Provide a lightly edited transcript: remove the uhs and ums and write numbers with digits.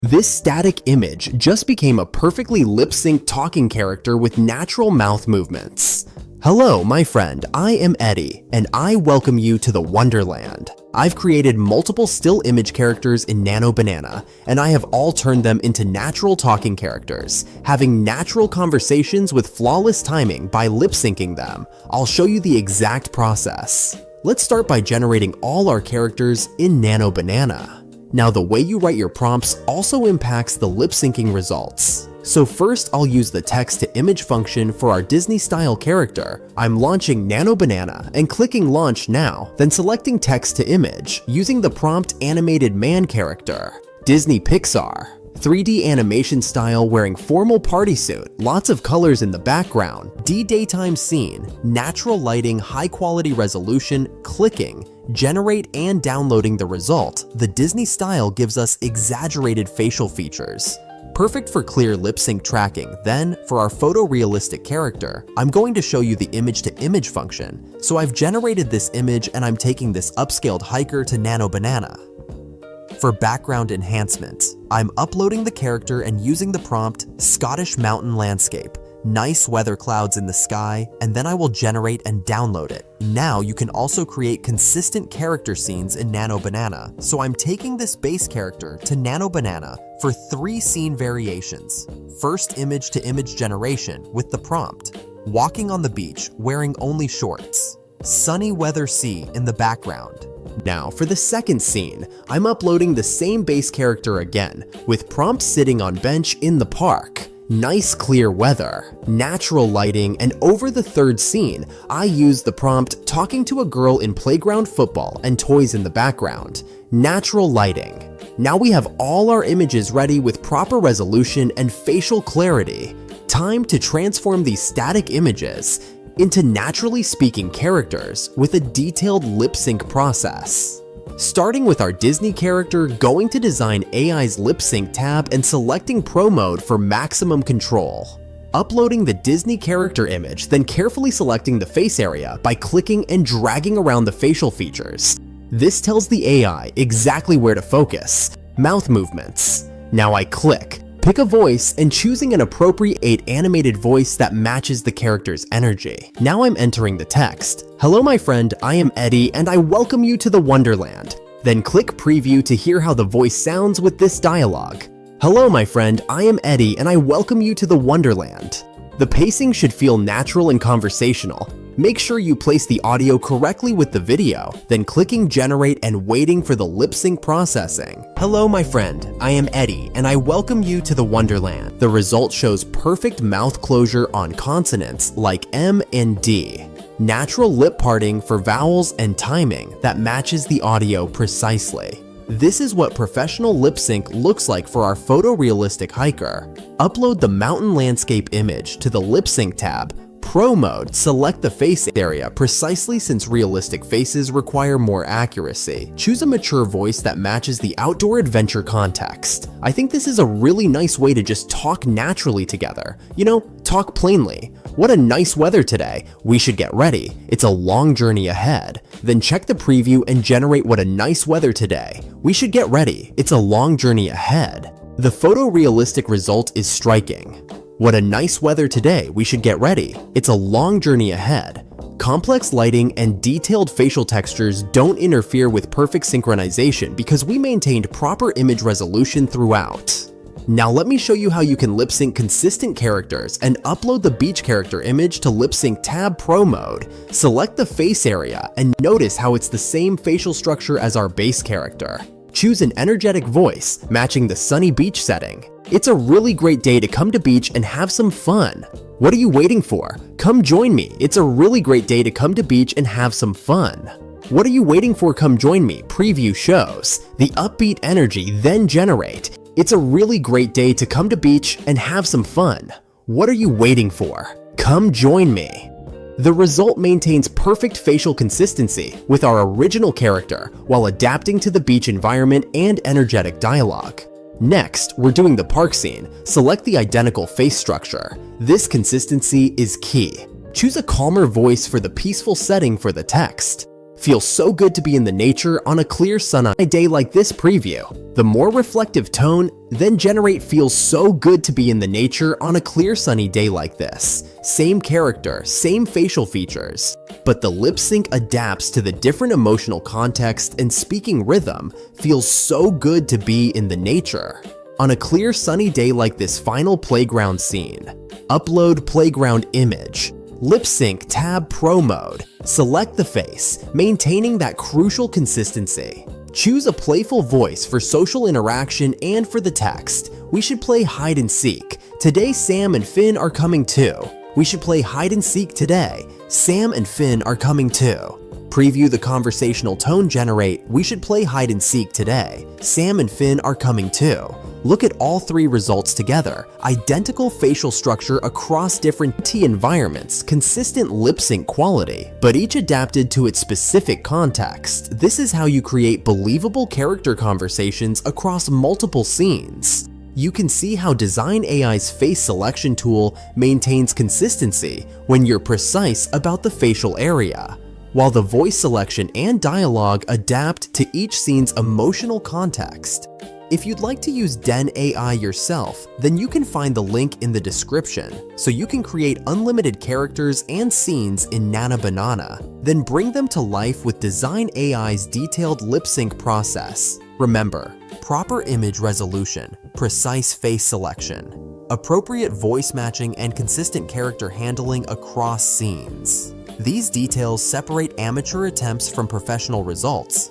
This static image just became a perfectly lip-synced talking character with natural mouth movements. Hello, my friend, I am Eddie, and I welcome you to the Wonderland. I've created multiple still image characters in Nano Banana, and I have all turned them into natural talking characters, having natural conversations with flawless timing by lip-syncing them. I'll show you the exact process. Let's start by generating all our characters in Nano Banana. Now, the way you write your prompts also impacts the lip-syncing results. So first, I'll use the text-to-image function for our Disney-style character. I'm launching Nano Banana and clicking Launch Now, then selecting text-to-image using the prompt animated man character. Disney Pixar. 3D animation style wearing formal party suit, lots of colors in the background, daytime scene, natural lighting, high quality resolution, clicking, generate and downloading the result. The Disney style gives us exaggerated facial features. Perfect for clear lip sync tracking. Then, for our photorealistic character, I'm going to show you the image-to-image function. So I've generated this image and I'm taking this upscaled hiker to Nano Banana. For background enhancement, I'm uploading the character and using the prompt Scottish mountain landscape, nice weather clouds in the sky, and then I will generate and download it. Now you can also create consistent character scenes in Nano Banana. So I'm taking this base character to Nano Banana for 3 scene variations. First, image-to-image generation with the prompt walking on the beach wearing only shorts, sunny weather sea in the background. Now for the second scene, I'm uploading the same base character again, with prompt sitting on bench in the park, nice clear weather, natural lighting, and over the third scene, I use the prompt talking to a girl in playground football and toys in the background, natural lighting. Now we have all our images ready with proper resolution and facial clarity. Time to transform these static images into naturally speaking characters with a detailed lip sync process. Starting with our Disney character, going to Design AI's Lip Sync tab and selecting Pro Mode for maximum control. Uploading the Disney character image, then carefully selecting the face area by clicking and dragging around the facial features. This tells the AI exactly where to focus. Mouth movements. Now I click. Pick a voice and choosing an appropriate animated voice that matches the character's energy. Now I'm entering the text. Hello my friend, I am Eddie and I welcome you to the Wonderland. Then click preview to hear how the voice sounds with this dialogue. Hello my friend, I am Eddie and I welcome you to the Wonderland. The pacing should feel natural and conversational. Make sure you place the audio correctly with the video, then clicking generate and waiting for the lip sync processing. Hello my friend, I am Eddie and I welcome you to the Wonderland. The result shows perfect mouth closure on consonants like M and D. Natural lip parting for vowels and timing that matches the audio precisely. This is what professional lip sync looks like for our photorealistic hiker. Upload the mountain landscape image to the lip sync tab. Pro Mode, select the face area precisely since realistic faces require more accuracy. Choose a mature voice that matches the outdoor adventure context. I think this is a really nice way to just talk naturally together. You know, talk plainly. What a nice weather today. We should get ready. It's a long journey ahead. Then check the preview and generate what a nice weather today. We should get ready. It's a long journey ahead. The photorealistic result is striking. What a nice weather today, we should get ready. It's a long journey ahead. Complex lighting and detailed facial textures don't interfere with perfect synchronization because we maintained proper image resolution throughout. Now let me show you how you can lip sync consistent characters and upload the beach character image to Lip Sync tab Pro Mode. Select the face area and notice how it's the same facial structure as our base character. Choose an energetic voice, matching the sunny beach setting. It's a really great day to come to beach and have some fun. What are you waiting for? Come join me. It's a really great day to come to beach and have some fun. What are you waiting for? Come join me. Preview shows. The upbeat energy then generate. It's a really great day to come to beach and have some fun. What are you waiting for? Come join me. The result maintains perfect facial consistency with our original character while adapting to the beach environment and energetic dialogue. Next, we're doing the park scene. Select the identical face structure. This consistency is key. Choose a calmer voice for the peaceful setting for the text. Feels so good to be in the nature on a clear sunny day like this preview. The more reflective tone, then generate feels so good to be in the nature on a clear sunny day like this. Same character, same facial features, but the lip sync adapts to the different emotional context and speaking rhythm. Feels so good to be in the nature. On a clear sunny day like this final playground scene. Upload playground image. Lip Sync tab Pro mode. Select the face, maintaining that crucial consistency. Choose a playful voice for social interaction and for the text. We should play hide and seek. Today Sam and Finn are coming too. We should play hide and seek today. Sam and Finn are coming too. Preview the conversational tone generate. We should play hide and seek today. Sam and Finn are coming too. Look at all three results together. Identical facial structure across different T environments, consistent lip sync quality, but each adapted to its specific context. This is how you create believable character conversations across multiple scenes. You can see how Design AI's face selection tool maintains consistency when you're precise about the facial area, while the voice selection and dialogue adapt to each scene's emotional context. If you'd like to use Den AI yourself, then you can find the link in the description, so you can create unlimited characters and scenes in Nano Banana, then bring them to life with Design AI's detailed lip sync process. Remember, proper image resolution, precise face selection, appropriate voice matching, and consistent character handling across scenes. These details separate amateur attempts from professional results.